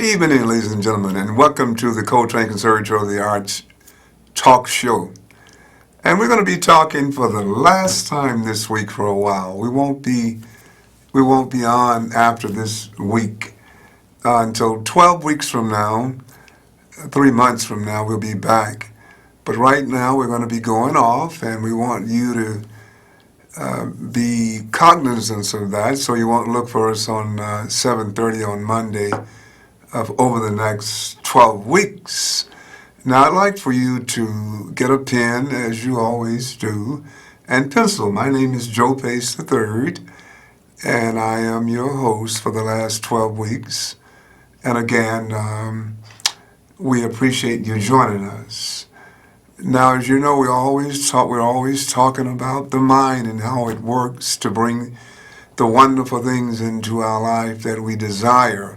Good evening, ladies and gentlemen, and welcome to the Coltrane Conservatory of the Arts talk show. And we're going to be talking for the last time this week for a while. We won't be on after this week until 12 weeks from now. 3 months from now, we'll be back. But right now, we're going to be going off, and we want you to be cognizant of that, so you won't look for us on 7:30 on Monday of over the next 12 weeks. Now, I'd like for you to get a pen, as you always do, and pencil. My name is Joe Pace III, and I am your host for the last 12 weeks. And again, we appreciate you joining us. Now, as you know, we're always talking about the mind and how it works to bring the wonderful things into our life that we desire,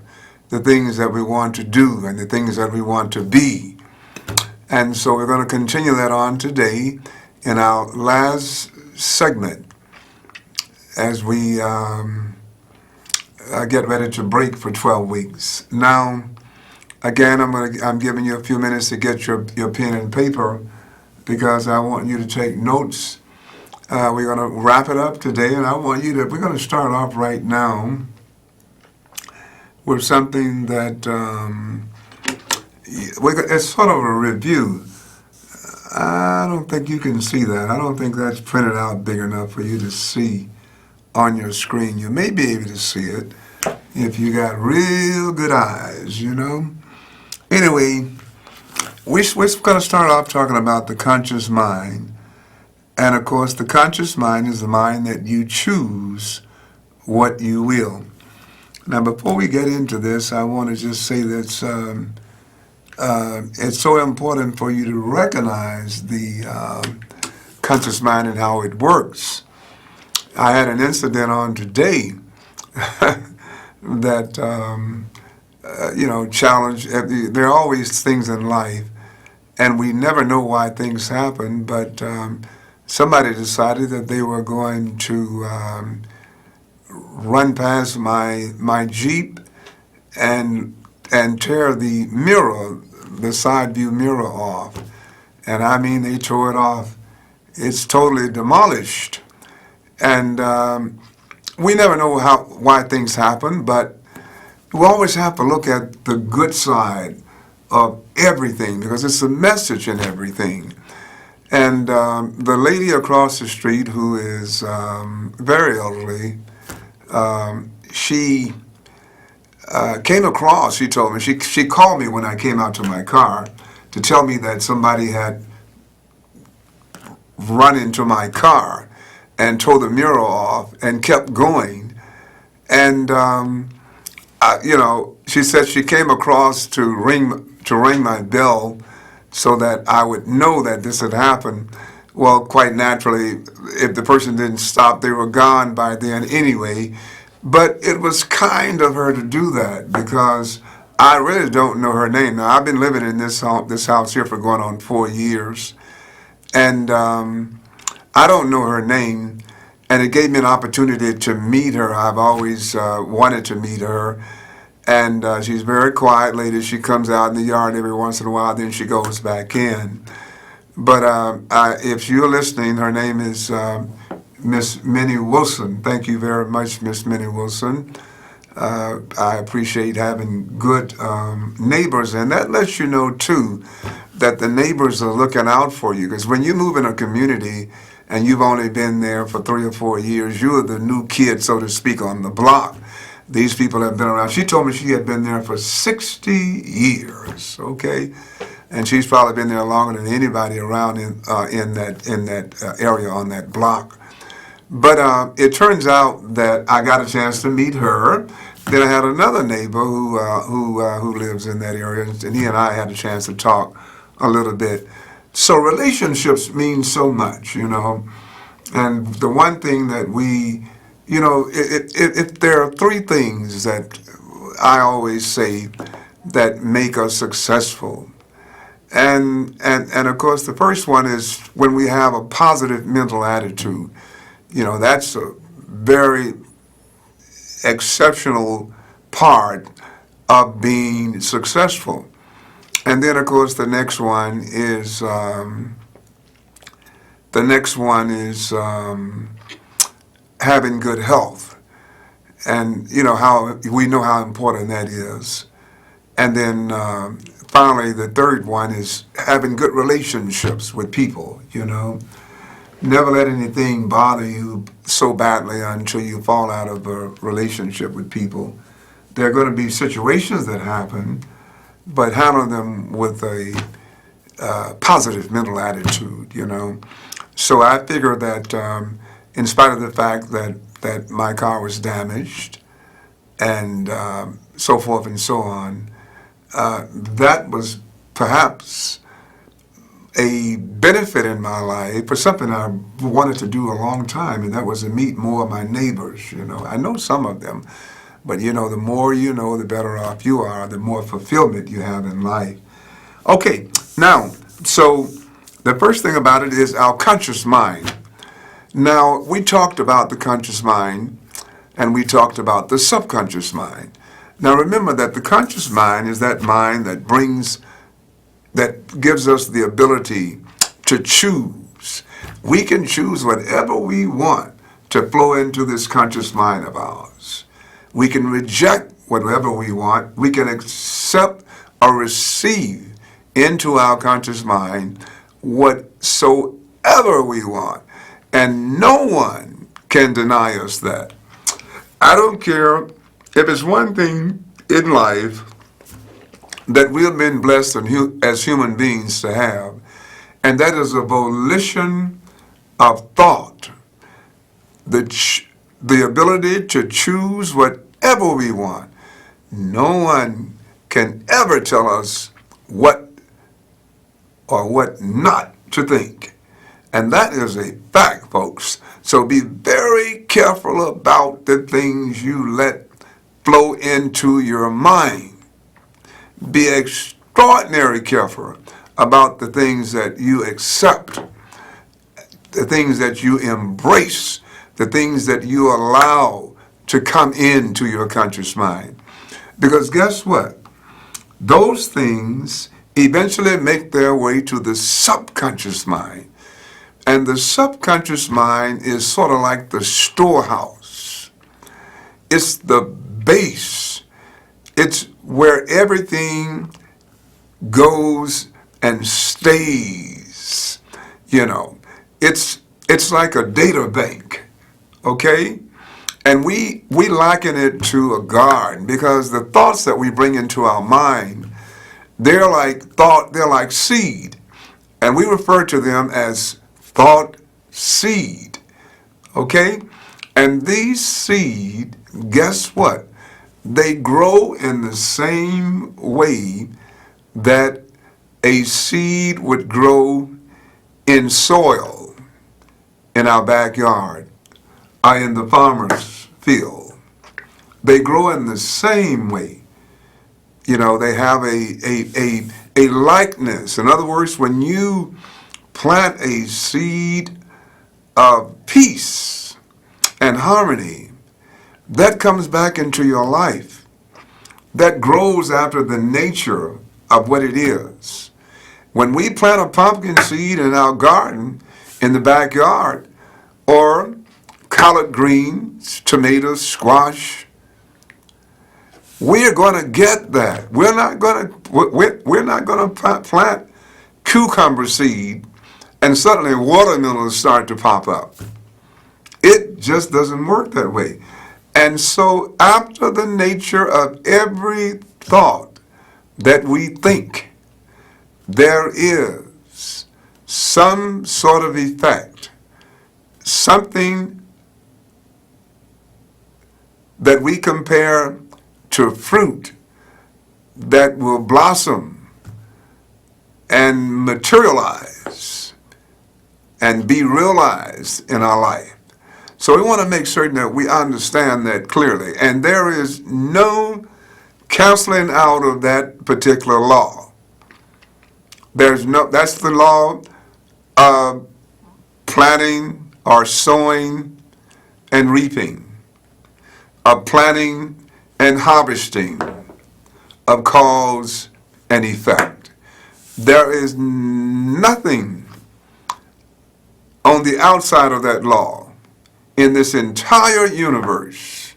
the things that we want to do, and the things that we want to be. And so we're going to continue that on today in our last segment as we get ready to break for 12 weeks. Now, again, I'm giving you a few minutes to get your pen and paper because I want you to take notes. We're going to wrap it up today, and we're going to start off right now with something that it's sort of a review. I don't think you can see that. I don't think that's printed out big enough for you to see on your screen. You may be able to see it if you got real good eyes, you know. Anyway, we're going to start off talking about the conscious mind. And of course, the conscious mind is the mind that you choose what you will. Now, before we get into this, I want to just say that it's so important for you to recognize the conscious mind and how it works. I had an incident on today that, challenge. There are always things in life, and we never know why things happen, but somebody decided that they were going to run past my Jeep and tear the mirror, the side view mirror off. And I mean, they tore it off. It's totally demolished. And we never know why things happen, but we always have to look at the good side of everything because it's a message in everything. And the lady across the street who is very elderly, she came across, she told me, she called me when I came out to my car to tell me that somebody had run into my car and tore the mirror off and kept going. And, she said she came across to ring my bell so that I would know that this had happened. Well, quite naturally, if the person didn't stop, they were gone by then anyway. But it was kind of her to do that because I really don't know her name. Now, I've been living in this house here for going on 4 years, and I don't know her name, and it gave me an opportunity to meet her. I've always wanted to meet her, and she's a very quiet lady. She comes out in the yard every once in a while, then she goes back in. But if you're listening, her name is Miss Minnie Wilson. Thank you very much, Miss Minnie Wilson. I appreciate having good neighbors, and that lets you know, too, that the neighbors are looking out for you. Because when you move in a community and you've only been there for 3 or 4 years, you're the new kid, so to speak, on the block. These people have been around. She told me she had been there for 60 years, okay? And she's probably been there longer than anybody around in that area on that block. But it turns out that I got a chance to meet her. Then I had another neighbor who lives in that area, and he and I had a chance to talk a little bit. So relationships mean so much, you know. And the one thing that we, if there are 3 things that I always say that make us successful. And of course, the first one is when we have a positive mental attitude. That's a very exceptional part of being successful. And then, of course, the next one is having good health, and how we know how important that is. And then finally, the third one is having good relationships with people. Never let anything bother you so badly until you fall out of a relationship with people. There are going to be situations that happen, but handle them with a positive mental attitude. So I figure that in spite of the fact that my car was damaged and so forth and so on, that was perhaps a benefit in my life for something I wanted to do a long time, and that was to meet more of my neighbors. I know some of them, but the more you know, the better off you are, the more fulfillment you have in life. Okay, now, so the first thing about it is our conscious mind. Now, we talked about the conscious mind, and we talked about the subconscious mind. Now, remember that the conscious mind is that mind that gives us the ability to choose. We can choose whatever we want to flow into this conscious mind of ours. We can reject whatever we want. We can accept or receive into our conscious mind whatsoever we want. And no one can deny us that. I don't care if it's one thing in life that we have been blessed as human beings to have, and that is a volition of thought, the ability to choose whatever we want. No one can ever tell us what or what not to think. And that is a fact, folks. So be very careful about the things you let flow into your mind. Be extraordinarily careful about the things that you accept, the things that you embrace, the things that you allow to come into your conscious mind. Because guess what? Those things eventually make their way to the subconscious mind. And the subconscious mind is sort of like the storehouse. It's the base. It's where everything goes and stays. It's like a data bank, okay? And we liken it to a garden because the thoughts that we bring into our mind, they're like seed. And we refer to them as thought seed, okay? And these seed, guess what? They grow in the same way that a seed would grow in soil in our backyard or in the farmer's field. They grow in the same way. They have a likeness. In other words, when you plant a seed of peace and harmony, that comes back into your life. That grows after the nature of what it is. When we plant a pumpkin seed in our garden, in the backyard, or collard greens, tomatoes, squash, we're going to get that. We're not going to plant cucumber seed and suddenly watermelons start to pop up. It just doesn't work that way. And so after the nature of every thought that we think, there is some sort of effect, something that we compare to fruit that will blossom and materialize and be realized in our life. So we want to make certain that we understand that clearly. And there is no canceling out of that particular law. That's the law of planting or sowing and reaping, of planting and harvesting, of cause and effect. There is nothing on the outside of that law in this entire universe.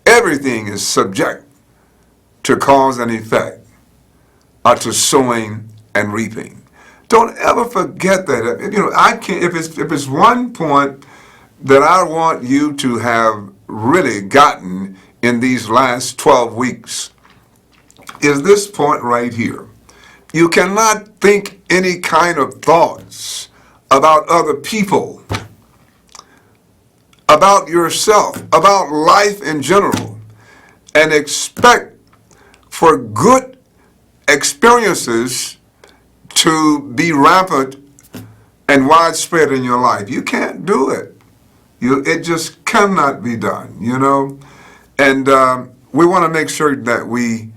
Everything is subject to cause and effect, or to sowing and reaping. Don't ever forget that. You know, I can't. If it's one point that I want you to have really gotten in these last 12 weeks, is this point right here. You cannot think any kind of thoughts about other people, about yourself, about life in general, and expect for good experiences to be rampant and widespread in your life. You can't do it. It just cannot be done, you know. And we want to make sure that we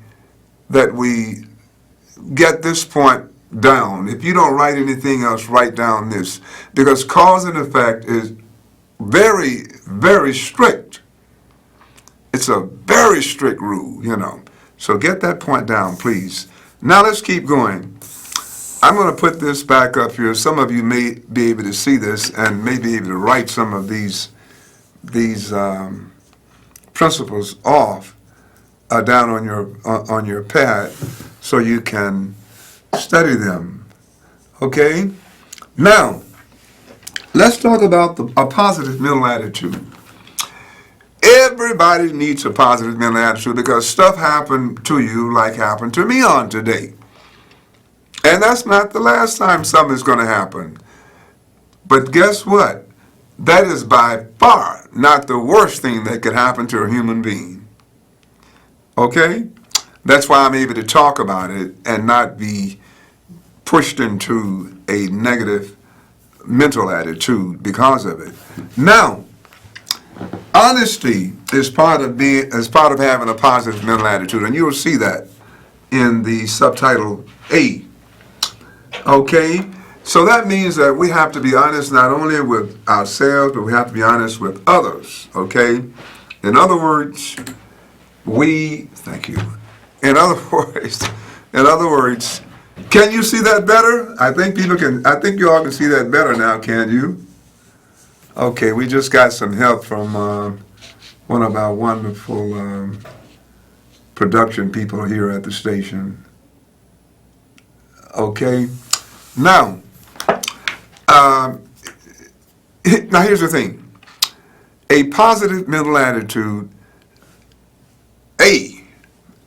get this point down. If you don't write anything else, write down this, because cause and effect is very, very strict. It's a very strict rule, you know. So get that point down, please. Now let's keep going. I'm going to put this back up here. Some of you may be able to see this and may be able to write some of these principles off down on your pad so you can study them. Okay? Now, let's talk about a positive mental attitude. Everybody needs a positive mental attitude because stuff happened to you like happened to me on today. And that's not the last time something's going to happen. But guess what? That is by far not the worst thing that could happen to a human being. Okay? That's why I'm able to talk about it and not be pushed into a negative mental attitude because of it. Now, honesty is part of having a positive mental attitude, and you will see that in the subtitle A. Okay? So that means that we have to be honest not only with ourselves, but we have to be honest with others. Okay? In other words, thank you. In other words, can you see that better? I think you all can see that better now, can you? Okay, we just got some help from one of our wonderful production people here at the station. Okay, now here's the thing. A positive mental attitude,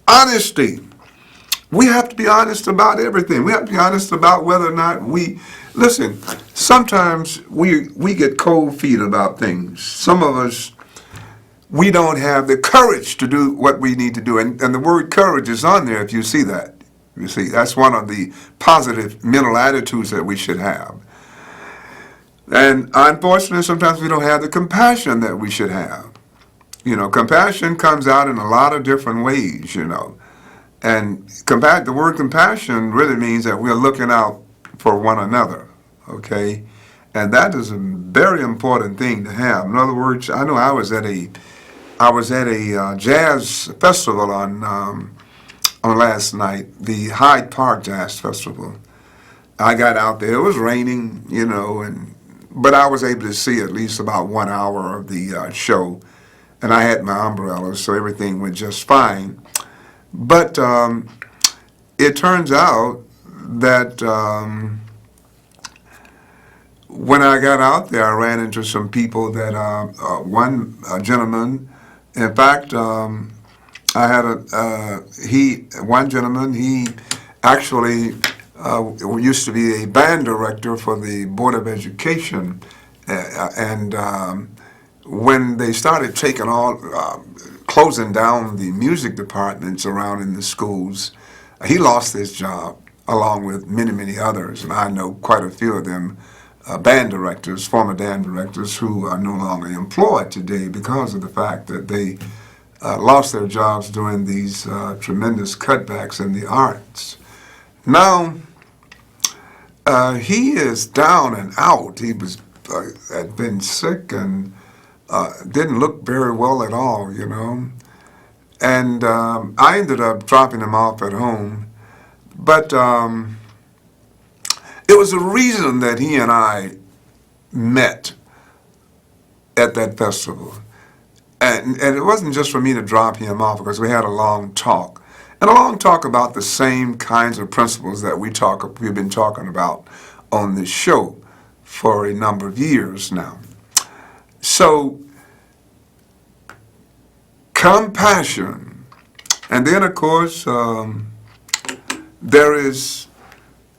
honesty. We have to be honest about everything. We have to be honest about whether or not listen, sometimes we get cold feet about things. Some of us, we don't have the courage to do what we need to do. And the word courage is on there if you see that. You see, that's one of the positive mental attitudes that we should have. And unfortunately, sometimes we don't have the compassion that we should have. You know, compassion comes out in a lot of different ways, you know. And the word compassion really means that we're looking out for one another, okay? And that is a very important thing to have. In other words, I know I was at a jazz festival on last night, the Hyde Park Jazz Festival. I got out there. It was raining, you know, but I was able to see at least about 1 hour of the show, and I had my umbrella, so everything went just fine. But it turns out that when I got out there, I ran into some people that one gentleman, in fact, I had one gentleman, he actually used to be a band director for the Board of Education, and when they started closing down the music departments around in the schools, he lost his job along with many, many others, and I know quite a few of them, band directors, former band directors who are no longer employed today because of the fact that they lost their jobs during these tremendous cutbacks in the arts. Now, he is down and out. He had been sick and didn't look very well at all, you know. And I ended up dropping him off at home. But it was a reason that he and I met at that festival. And it wasn't just for me to drop him off because we had a long talk. And a long talk about the same kinds of principles that we've been talking about on this show for a number of years now. So, compassion. And then, of course, there is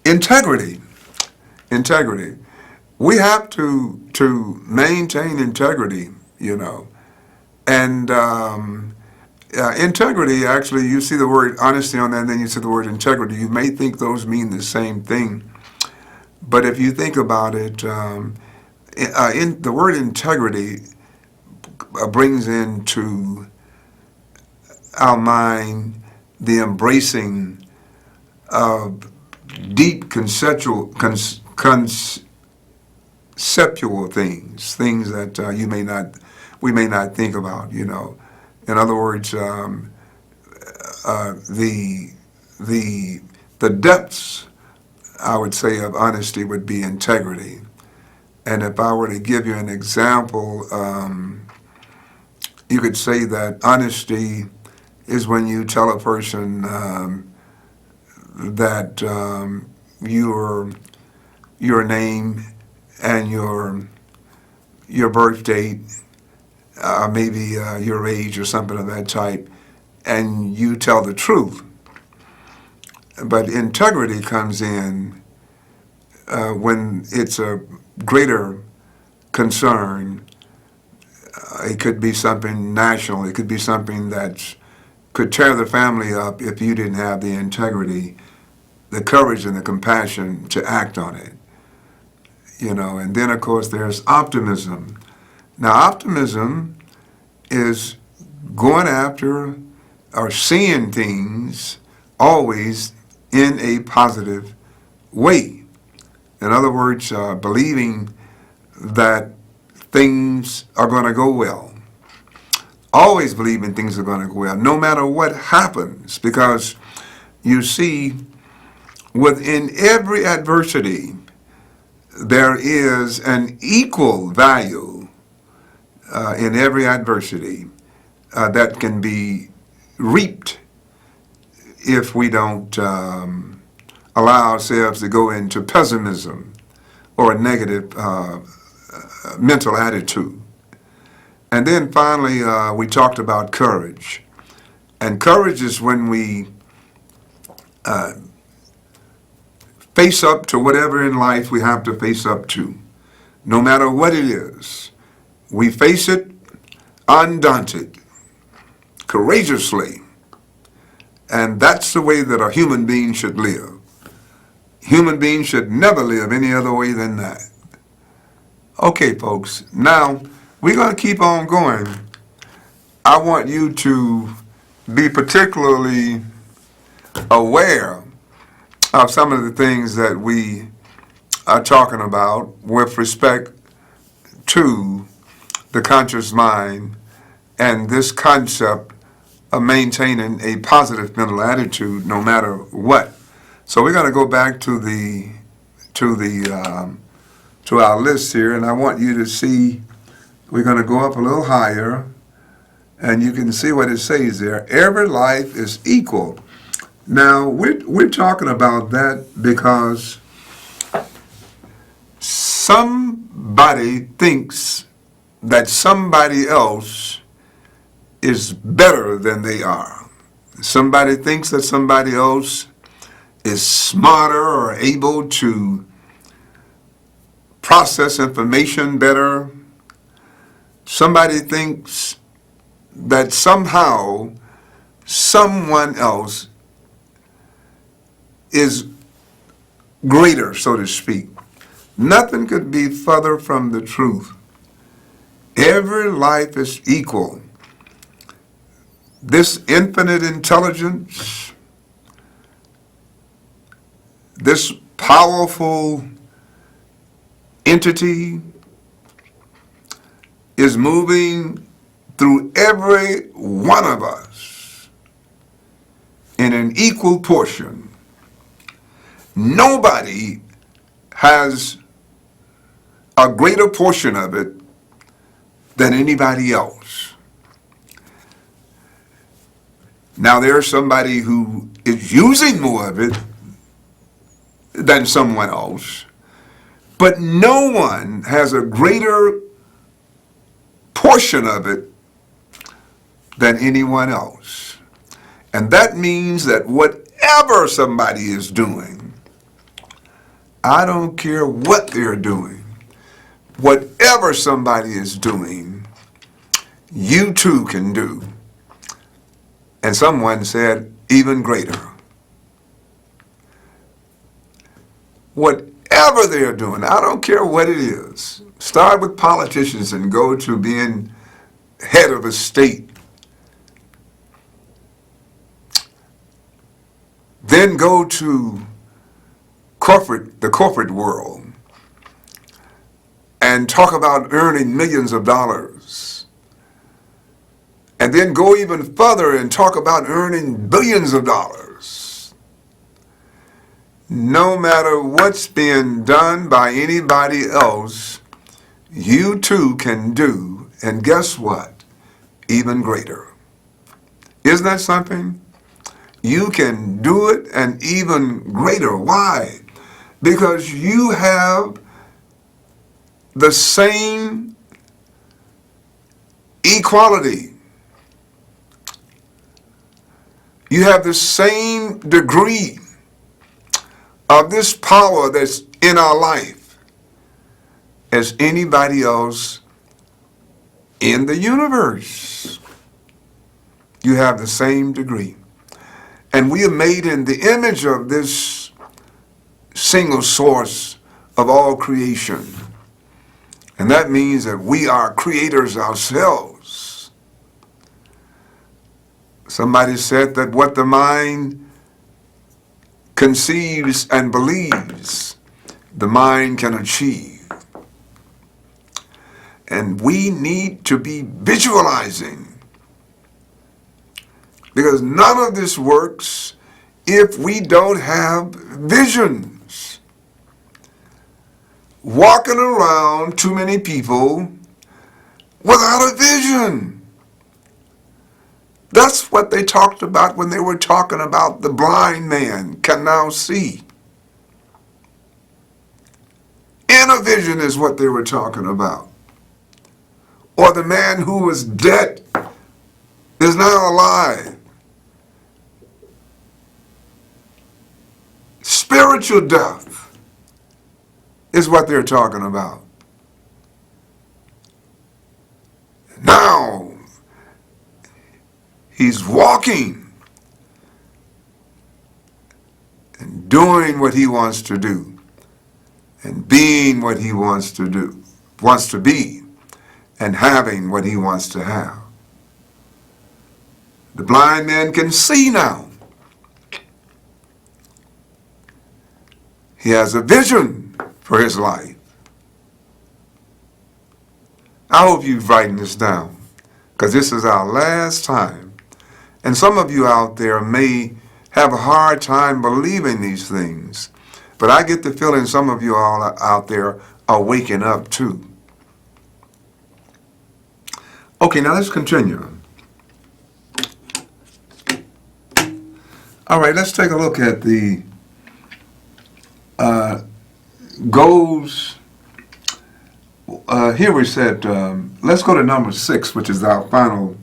integrity. Integrity. We have to maintain integrity, you know. And integrity, actually, you see the word honesty on that, and then you see the word integrity. You may think those mean the same thing. But if you think about it, the word integrity brings into our mind the embracing of deep conceptual things that we may not think about. You know, in other words, the depths, I would say, of honesty would be integrity. And if I were to give you an example, you could say that honesty is when you tell a person that your name and your birth date, maybe your age or something of that type, and you tell the truth. But integrity comes in when it's a greater concern. It could be something national. It could be something that could tear the family up if you didn't have the integrity, the courage, and the compassion to act on it. You know, and then of course there's optimism. Now, optimism is going after or seeing things always in a positive way. In other words, believing that things are going to go well. Always believing things are going to go well, no matter what happens, because you see, within every adversity, there is an equal value in every adversity that can be reaped if we don't allow ourselves to go into pessimism or a negative mental attitude. And then finally, we talked about courage. And courage is when we face up to whatever in life we have to face up to, no matter what it is. We face it undaunted, courageously. And that's the way that a human being should live. Human beings should never live any other way than that. Okay, folks, now we're going to keep on going. I want you to be particularly aware of some of the things that we are talking about with respect to the conscious mind and this concept of maintaining a positive mental attitude no matter what. So we're going to go back to our list here, and I want you to see, we're going to go up a little higher, and you can see what it says there. Every life is equal. Now, we're talking about that because somebody thinks that somebody else is better than they are. Somebody thinks that somebody else is smarter or able to process information better. Somebody thinks that somehow someone else is greater, so to speak. Nothing could be further from the truth. Every life is equal. This infinite intelligence, this powerful entity is moving through every one of us. in an equal portion. Nobody has a greater portion of it than anybody else. Now there's somebody who is using more of it than someone else, but no one has a greater portion of it than anyone else. And that means that whatever somebody is doing, I don't care what they're doing, whatever somebody is doing, you too can do. And someone said, even greater. Whatever they're doing, I don't care what it is. Start with politicians and go to being head of a state. Then go to the corporate world and talk about earning millions of dollars. And then go even further and talk about earning billions of dollars. No matter what's being done by anybody else, you too can do, and guess what? Even greater. Isn't that something? You can do it and even greater. Why? Because you have the same equality. You have the same degree of this power that's in our life as anybody else in the universe. You have the same degree. And we are made in the image of this single source of all creation. And that means that we are creators ourselves. Somebody said that what the mind conceives and believes, the mind can achieve. And we need to be visualizing, because none of this works if we don't have visions. Walking around, too many people without a vision. That's what they talked about when they were talking about the blind man can now see. Inner vision is what they were talking about. Or the man who was dead is now alive. Spiritual death is what they're talking about. Now, he's walking and doing what he wants to do and being what he wants to be, and having what he wants to have. The blind man can see now. He has a vision for his life. I hope you've written this down, because this is our last time. And some of you out there may have a hard time believing these things, but I get the feeling some of you all out there are waking up too. Okay, now let's continue. All right, let's take a look at the goals. Here we said, let's go to number 6, which is our final.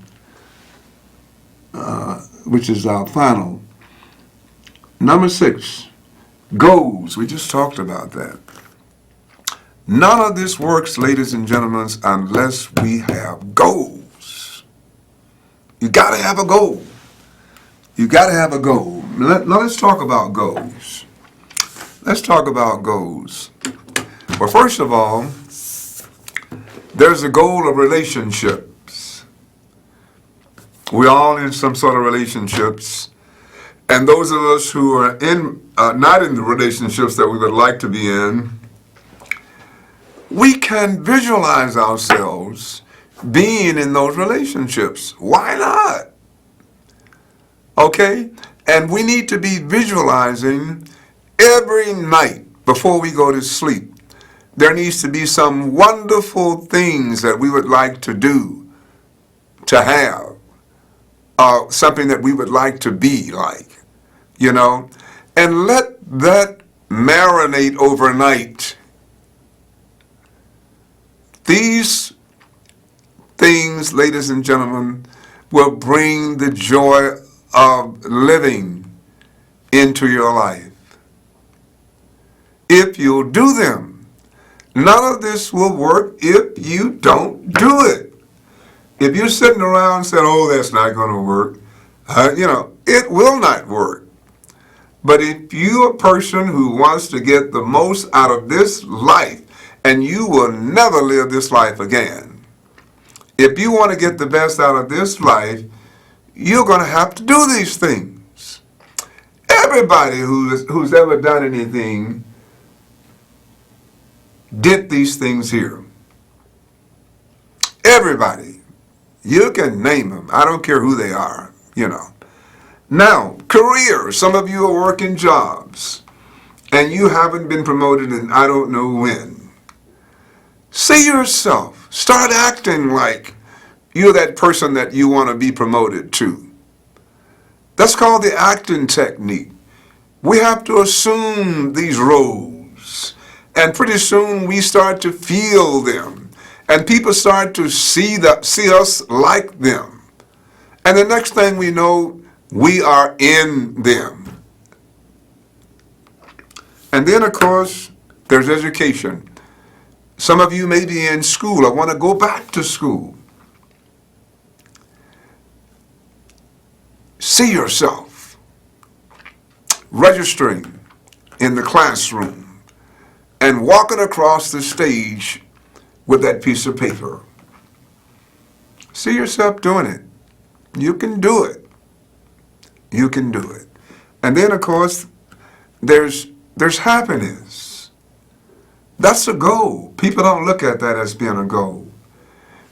Number 6, goals. We just talked about that. None of this works, ladies and gentlemen, unless we have goals. You got to have a goal. You got to have a goal. Let's talk about goals. Let's talk about goals. Well, first of all, there's a goal of relationships. We're all in some sort of relationships. And those of us who are not in the relationships that we would like to be in, we can visualize ourselves being in those relationships. Why not? Okay? And we need to be visualizing every night before we go to sleep. There needs to be some wonderful things that we would like to do, to have, something that we would like to be like, and let that marinate overnight. These things, ladies and gentlemen, will bring the joy of living into your life. If you'll do them, none of this will work if you don't do it. If you're sitting around saying, oh, that's not going to work, it will not work. But if you're a person who wants to get the most out of this life, and you will never live this life again, if you want to get the best out of this life, you're going to have to do these things. Everybody who's ever done anything did these things here. Everybody. You can name them. I don't care who they are, Now, careers. Some of you are working jobs, and you haven't been promoted in I don't know when. See yourself. Start acting like you're that person that you want to be promoted to. That's called the acting technique. We have to assume these roles, and pretty soon we start to feel them, and people start to see us like them. And the next thing we know, we are in them. And then, of course, there's education. Some of you may be in school or want to go back to school. See yourself registering in the classroom and walking across the stage with that piece of paper. See yourself doing it. You can do it. You can do it. And then, of course, there's happiness. That's a goal. People don't look at that as being a goal.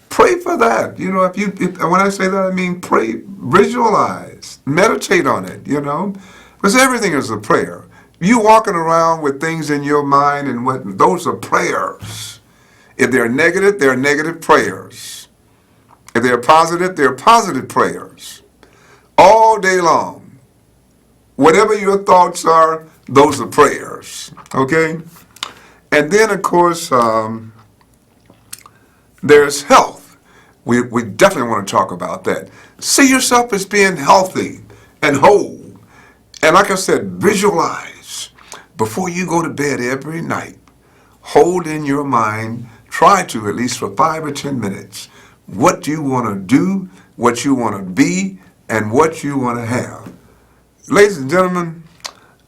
Pray for that. When I say that, I mean pray, visualize, meditate on it, because everything is a prayer. You walking around with things in your mind, and those are prayers. If they're negative prayers. If they're positive prayers. All day long. Whatever your thoughts are, those are prayers. Okay? And then, of course, there's health. We definitely want to talk about that. See yourself as being healthy and whole. And like I said, visualize before you go to bed every night. Hold in your mind, try to at least for 5 or 10 minutes, what you want to do, what you want to be, and what you want to have. Ladies and gentlemen,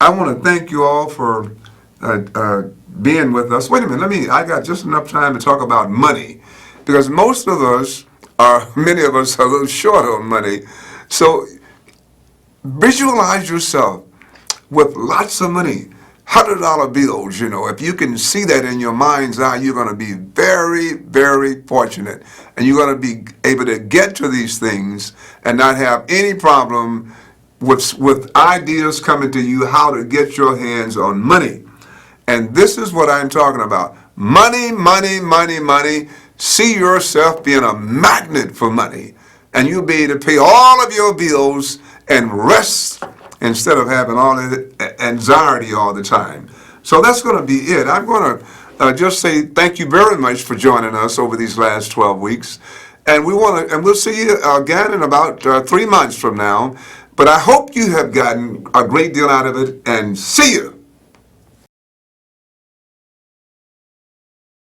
I want to thank you all for being with us. Wait a minute, I got just enough time to talk about money, because many of us are a little short on money. So visualize yourself with lots of money, $100 bills, if you can see that in your mind's eye, you're going to be very, very fortunate. And you're going to be able to get to these things and not have any problem with ideas coming to you how to get your hands on money. And this is what I'm talking about. Money, money, money, money. See yourself being a magnet for money. And you'll be able to pay all of your bills and rest instead of having all the anxiety all the time. So that's going to be it. I'm going to just say thank you very much for joining us over these last 12 weeks. And we'll see you again in about 3 months from now. But I hope you have gotten a great deal out of it, and see you